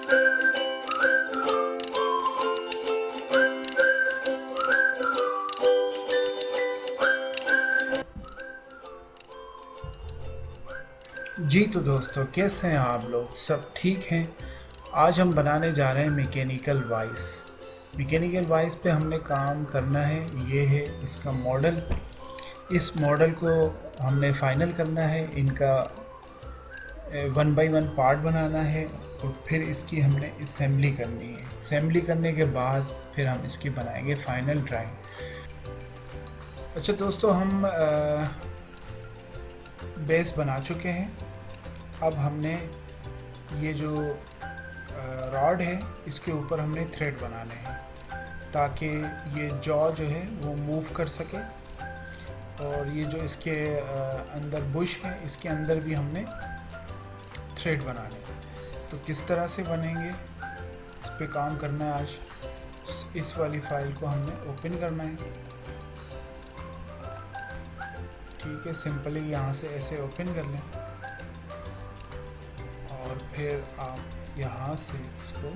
जी तो दोस्तों, कैसे हैं आप लोग? सब ठीक हैं? आज हम बनाने जा रहे हैं मैकेनिकल वाइस। मैकेनिकल वाइस पे हमने काम करना है। ये है इसका मॉडल। इस मॉडल को हमने फाइनल करना है। इनका 1 बाय 1 पार्ट बनाना है और फिर इसकी हमने असेंबली करनी है। असेंबली करने के बाद फिर हम इसकी बनाएंगे फाइनल ड्राइंग। अच्छा दोस्तों, हम बेस बना चुके हैं। अब हमने ये जो रॉड है इसके ऊपर हमने थ्रेड बनाने हैं ताकि ये जॉ जो है वो मूव कर सके। और ये जो इसके अंदर बुश है इसके अंदर भी हमने थ्रेड बनाने हैं। तो किस तरह से बनेंगे इस पे काम करना है आज। इस वाली फाइल को हमने ओपन करना है। ठीक है, सिंपली यहाँ से ऐसे ओपन कर लें और फिर आप यहाँ से इसको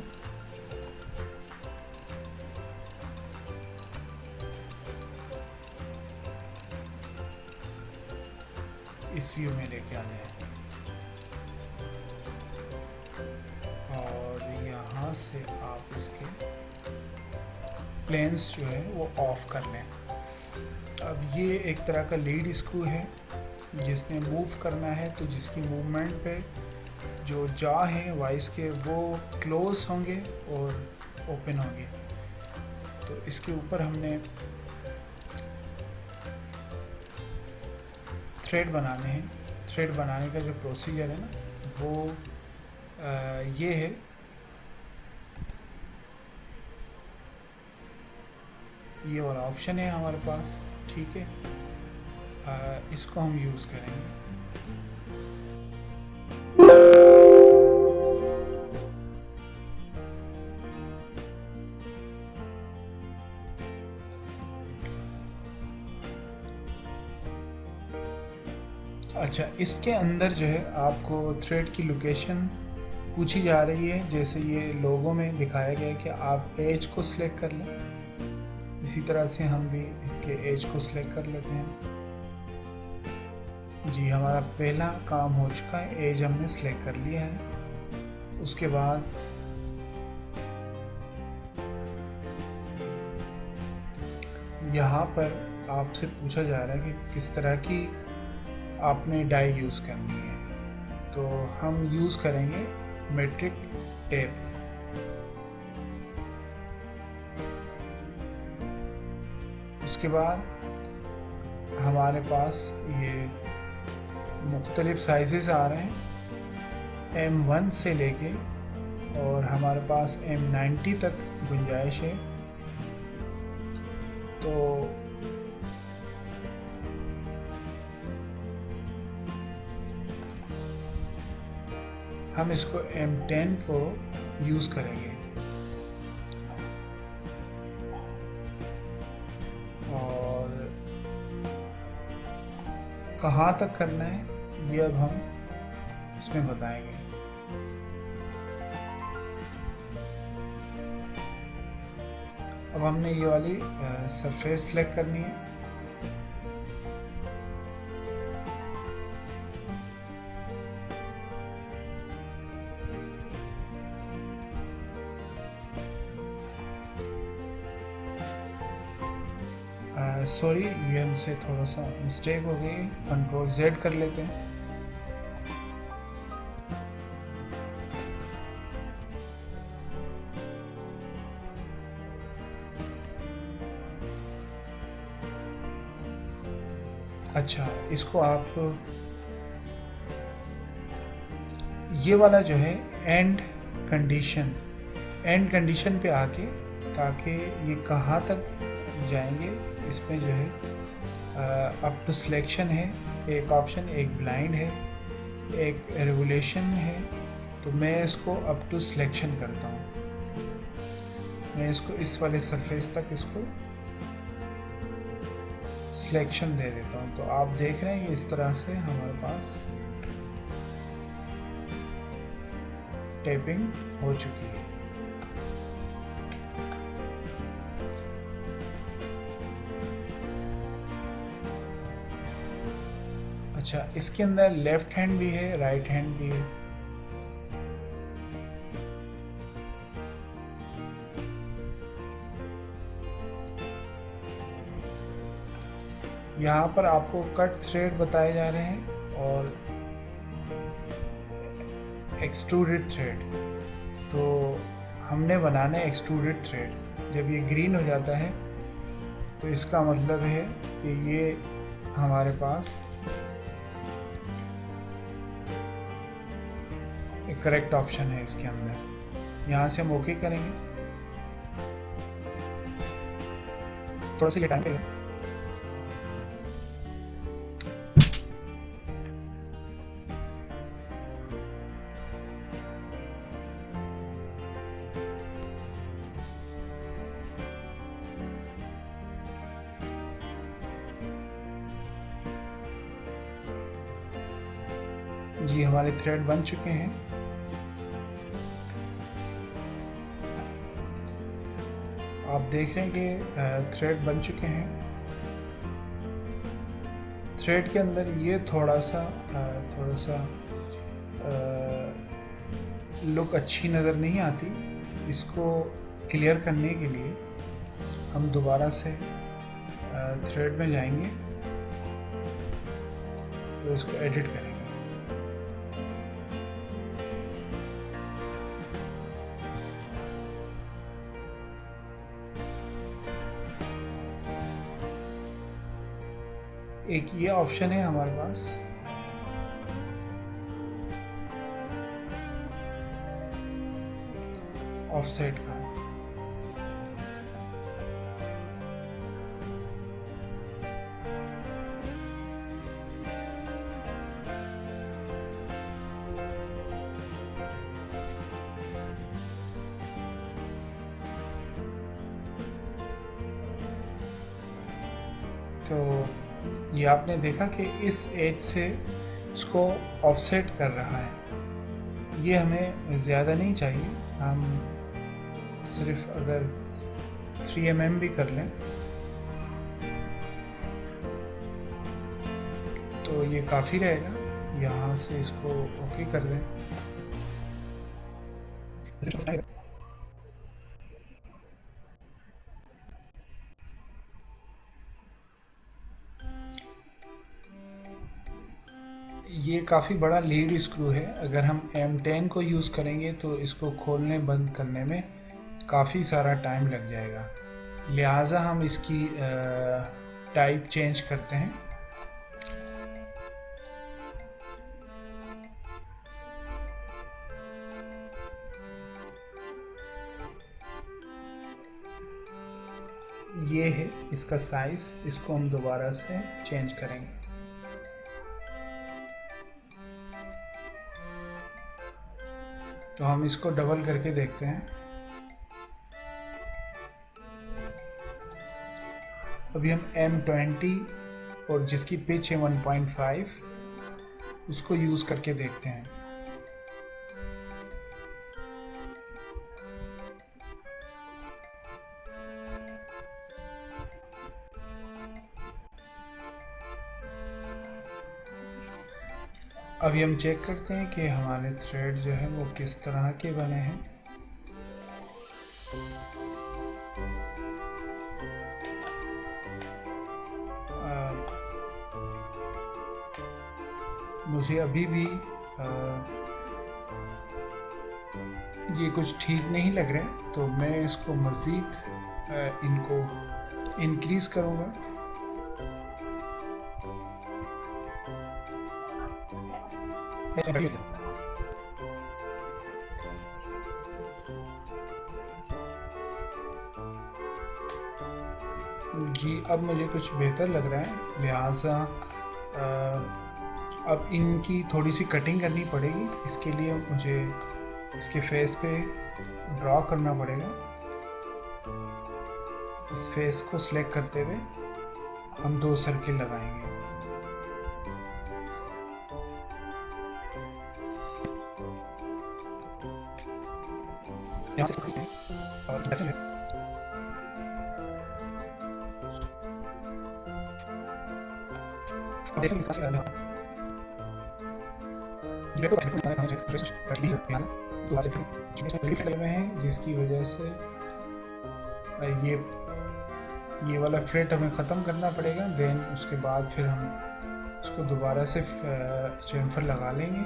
इस व्यू में लेके आना है और यहाँ से आप इसके प्लेन्स जो है वो ऑफ कर लें। अब ये एक तरह का लीड स्क्रू है जिसने मूव करना है, तो जिसकी मूवमेंट पे जो जॉ है वाइस के वो क्लोज होंगे और ओपन होंगे। तो इसके ऊपर हमने थ्रेड बनाने हैं। थ्रेड बनाने का जो प्रोसीजर है ना वो ये है। ये वाला ऑप्शन है हमारे पास। ठीक है, इसको हम यूज़ करेंगे। अच्छा, इसके अंदर जो है आपको थ्रेड की लोकेशन पूछी जा रही है। जैसे ये लोगो में दिखाया गया है कि आप एज को सिलेक्ट कर लें। इसी तरह से हम भी इसके एज को सिलेक्ट कर लेते हैं। जी, हमारा पहला काम हो चुका है। एज हमने सिलेक्ट कर लिया है। उसके बाद यहाँ पर आपसे पूछा जा रहा है कि किस तरह की आपने डाई यूज़ करनी है। तो हम यूज़ करेंगे मेट्रिक टेप। उसके बाद हमारे पास ये मुख्तलिफ साइज़ेस आ रहे हैं M1 से लेके और हमारे पास M90 तक गुंजाइश है। तो हम इसको M10 को यूज़ करेंगे और कहाँ तक करना है ये अब हम इसमें बताएंगे। अब हमने ये वाली सरफेस सेलेक्ट करनी है। सॉरी, ये हमसे थोड़ा सा मिस्टेक हो गई। कंट्रोल Z कर लेते हैं। अच्छा, इसको आप ये वाला जो है एंड कंडीशन पे आके, ताकि ये कहाँ तक जाएंगे इसमें जो है अप टू सिलेक्शन है एक ऑप्शन, एक ब्लाइंड है, एक रेगुलेशन है। तो मैं इसको अप टू सिलेक्शन करता हूँ। मैं इसको इस वाले सरफेस तक इसको सिलेक्शन दे देता हूँ। तो आप देख रहे हैं इस तरह से हमारे पास टेपिंग हो चुकी है। अच्छा, इसके अंदर लेफ्ट हैंड भी है, राइट हैंड भी है। यहाँ पर आपको कट थ्रेड बताए जा रहे हैं और एक्सट्रूडेड थ्रेड। तो हमने बनाना है एक्सट्रूडेड थ्रेड। जब ये ग्रीन हो जाता है तो इसका मतलब है कि ये हमारे पास एक करेक्ट ऑप्शन है इसके अंदर। यहाँ से हम ओके करेंगे। थोड़ा सा ये टाइम लगेगा। जी, हमारे थ्रेड बन चुके हैं। आप देख रहे हैं कि थ्रेड बन चुके हैं। थ्रेड के अंदर ये थोड़ा सा लुक अच्छी नज़र नहीं आती। इसको क्लियर करने के लिए हम दोबारा से थ्रेड में जाएंगे तो इसको एडिट करेंगे। एक ये ऑप्शन है हमारे पास, ऑफसेट का। तो ये आपने देखा कि इस एज से इसको ऑफसेट कर रहा है। ये हमें ज़्यादा नहीं चाहिए। हम सिर्फ अगर 3 mm भी कर लें तो ये काफ़ी रहेगा। यहाँ से इसको ओके कर दें। ये काफ़ी बड़ा लीड स्क्रू है। अगर हम M10 को यूज़ करेंगे तो इसको खोलने बंद करने में काफ़ी सारा टाइम लग जाएगा। लिहाजा हम इसकी टाइप चेंज करते हैं। ये है इसका साइज़। इसको हम दोबारा से चेंज करेंगे। तो हम इसको डबल करके देखते हैं। अभी हम M20 और जिसकी पिच है 1.5 उसको यूज़ करके देखते हैं। अभी हम चेक करते हैं कि हमारे थ्रेड जो है वो किस तरह के बने हैं। मुझे अभी भी ये कुछ ठीक नहीं लग रहा है, तो मैं इसको मज़ीद इनको इंक्रीज़ करूँगा। जी, अब मुझे कुछ बेहतर लग रहा है। लिहाजा अब इनकी थोड़ी सी कटिंग करनी पड़ेगी। इसके लिए मुझे इसके फेस पे ड्रॉ करना पड़ेगा। इस फेस को सिलेक्ट करते हुए हम 2 सर्किल लगाएंगे। यहाँ से करते हैं और बैठे हैं। अब देखें इसका से ये तो लगे हुए हैं, जिसकी वजह से ये वाला फ्रेट हमें ख़त्म करना पड़ेगा। देन उसके बाद फिर हम उसको दोबारा से चैम्फर लगा लेंगे।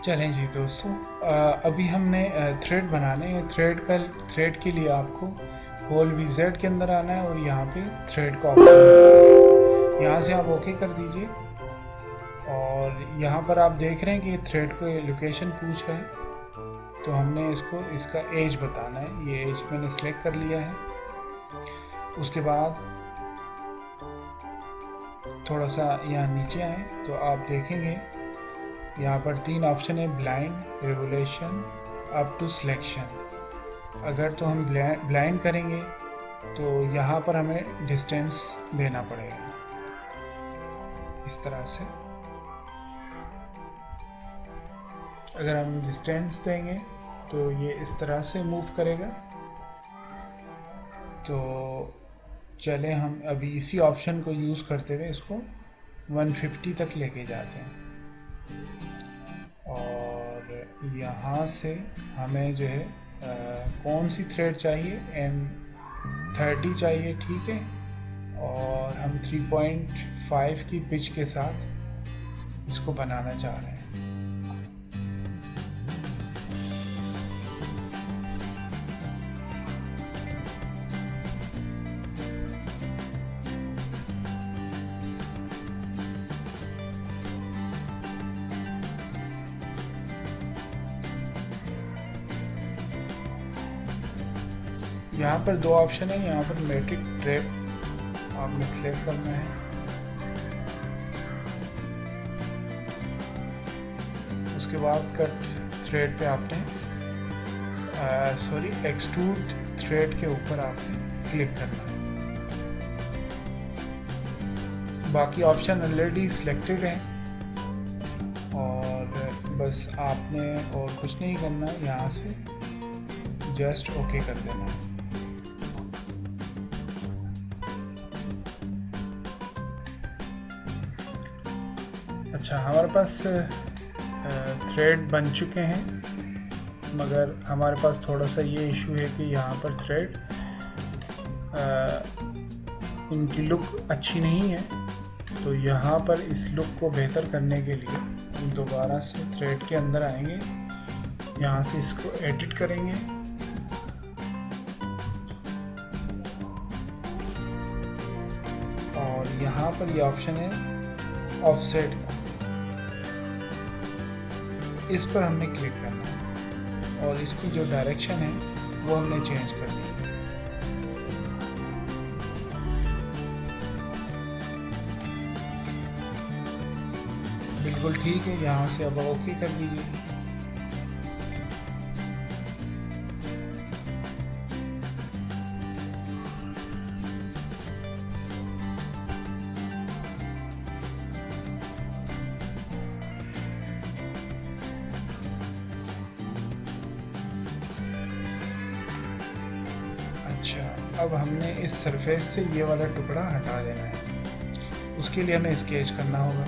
चलें जी दोस्तों, अभी हमने थ्रेड बनाने हैं। थ्रेड के लिए आपको होल VZ के अंदर आना है और यहाँ पे थ्रेड का ऑप्शन, यहाँ से आप ओके कर दीजिए। और यहाँ पर आप देख रहे हैं कि थ्रेड को लोकेशन पूछ रहा है, तो हमने इसका एज बताना है। ये एज मैंने सेलेक्ट कर लिया है। उसके बाद थोड़ा सा यहाँ नीचे आए तो आप देखेंगे यहाँ पर 3 ऑप्शन है, blind, revolution, up to selection. अगर तो हम ब्लाइंड करेंगे तो यहाँ पर हमें डिस्टेंस देना पड़ेगा इस तरह से। अगर हम डिस्टेंस देंगे तो ये इस तरह से मूव करेगा। तो चले हम अभी इसी ऑप्शन को यूज़ करते हुए इसको 150 तक लेके जाते हैं। और यहाँ से हमें जो है कौन सी थ्रेड चाहिए, M30 चाहिए, ठीक है। और हम 3.5 की पिच के साथ इसको बनाना चाह रहे हैं। यहाँ पर 2 ऑप्शन है। यहाँ पर मैट्रिक ट्रैप आपने सेलेक्ट करना है। उसके बाद कट थ्रेड पे आपने एक्सट्रूड थ्रेड के ऊपर आपने क्लिक करना है। बाकी ऑप्शन ऑलरेडी सिलेक्टेड है और बस आपने और कुछ नहीं करना, यहाँ से जस्ट ओके कर देना है। अच्छा, हमारे पास थ्रेड बन चुके हैं, मगर हमारे पास थोड़ा सा ये इशू है कि यहाँ पर थ्रेड इनकी लुक अच्छी नहीं है। तो यहाँ पर इस लुक को बेहतर करने के लिए हम दोबारा से थ्रेड के अंदर आएंगे, यहाँ से इसको एडिट करेंगे और यहाँ पर ये ऑप्शन है ऑफसेट का, इस पर हमने क्लिक करना है और इसकी जो डायरेक्शन है वो हमने चेंज कर दी है। बिल्कुल ठीक है, यहाँ से अब ओके कर दीजिए। अच्छा, अब हमने इस सरफेस से ये वाला टुकड़ा हटा देना है। उसके लिए हमें स्केच करना होगा।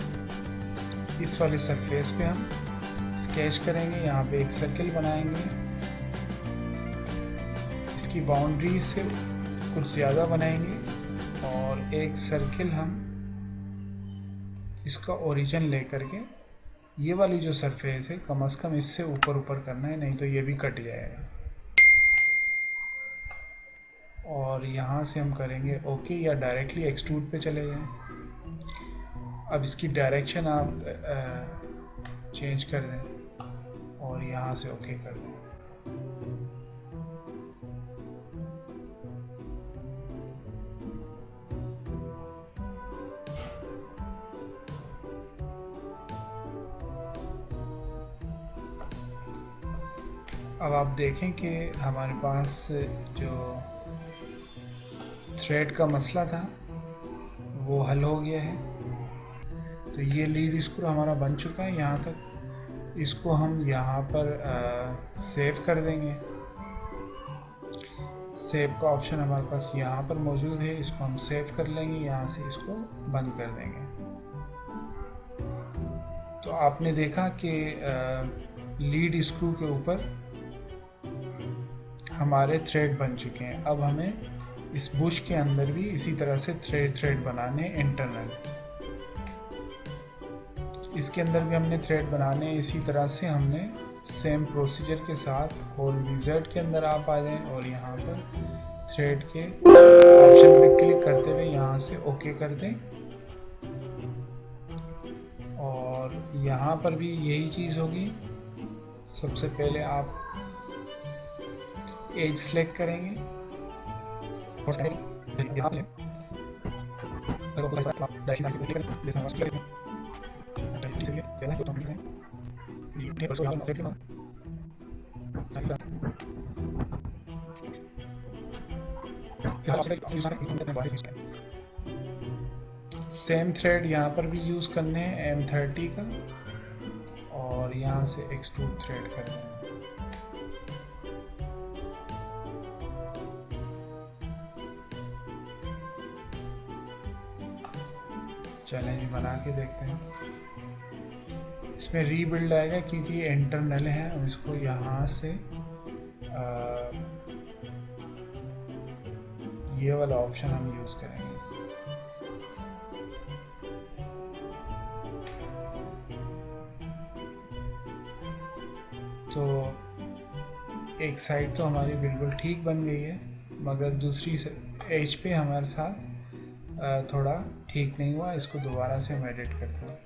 इस वाले सरफेस पे हम स्केच करेंगे, यहाँ पे एक सर्किल बनाएंगे। इसकी बाउंड्री से कुछ ज़्यादा बनाएंगे और एक सर्किल हम इसका ओरिजिन ले करके ये वाली जो सरफेस है कम से कम इससे ऊपर ऊपर करना है, नहीं तो ये भी कट जाएगा। और यहाँ से हम करेंगे ओके या डायरेक्टली एक्सट्रूड पे चले जाएं। अब इसकी डायरेक्शन आप चेंज कर दें और यहाँ से ओके कर दें। अब आप देखें कि हमारे पास जो थ्रेड का मसला था वो हल हो गया है। तो ये लीड स्क्रू हमारा बन चुका है यहाँ तक। इसको हम यहाँ पर सेव कर देंगे। सेव का ऑप्शन हमारे पास यहाँ पर मौजूद है, इसको हम सेव कर लेंगे। यहाँ से इसको बंद कर देंगे। तो आपने देखा कि लीड स्क्रू के ऊपर हमारे थ्रेड बन चुके हैं। अब हमें इस बुश के अंदर भी इसी तरह से थ्रेड बनाने इंटरनल। इसके अंदर भी हमने थ्रेड बनाने इसी तरह से। हमने सेम प्रोसीजर के साथ होल विज़ार्ड के अंदर आप आ जाएं और यहाँ पर थ्रेड के ऑप्शन पे क्लिक करते हुए यहाँ से ओके कर दें। और यहाँ पर भी यही चीज़ होगी। सबसे पहले आप एज सेलेक्ट करेंगे। सेम थ्रेड यहाँ पर भी यूज़ करने हैं M30 का, और यहाँ से एक्सट्रूड थ्रेड करना है। चैलेंज बना के देखते हैं। इसमें रीबिल्ड आएगा क्योंकि ये इंटरनल है। और इसको यहाँ से ये वाला ऑप्शन हम यूज़ करेंगे। तो एक साइड तो हमारी बिल्कुल ठीक बन गई है, मगर दूसरी एज पे हमारे साथ थोड़ा ठीक नहीं हुआ। इसको दोबारा से हम एडिट करते हैं।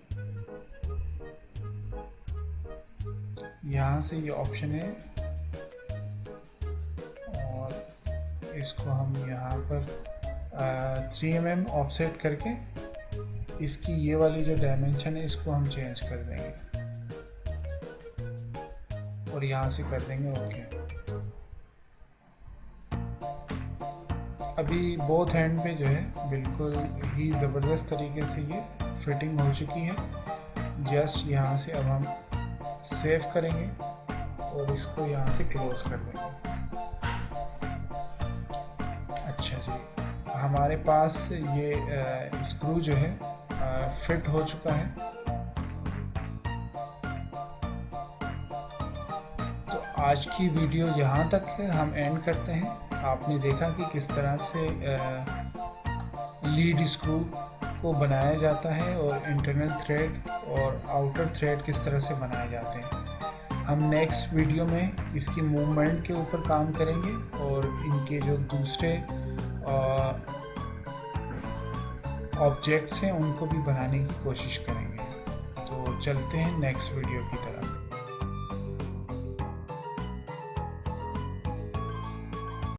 यहाँ से ये ऑप्शन है और इसको हम यहाँ पर 3 mm ऑफसेट करके इसकी ये वाली जो डायमेंशन है इसको हम चेंज कर देंगे और यहाँ से कर देंगे ओके। अभी बोथ हैंड पे जो है बिल्कुल ही ज़बरदस्त तरीके से ये फिटिंग हो चुकी है। जस्ट यहाँ से अब हम सेव करेंगे और इसको यहाँ से क्लोज कर देंगे। अच्छा जी, हमारे पास ये स्क्रू जो है फिट हो चुका है। तो आज की वीडियो यहाँ तक है, हम एंड करते हैं। आपने देखा कि किस तरह से लीड स्क्रू को बनाया जाता है और इंटरनल थ्रेड और आउटर थ्रेड किस तरह से बनाए जाते हैं। हम नेक्स्ट वीडियो में इसकी मूवमेंट के ऊपर काम करेंगे और इनके जो दूसरे ऑब्जेक्ट्स हैं उनको भी बनाने की कोशिश करेंगे। तो चलते हैं नेक्स्ट वीडियो की तरफ।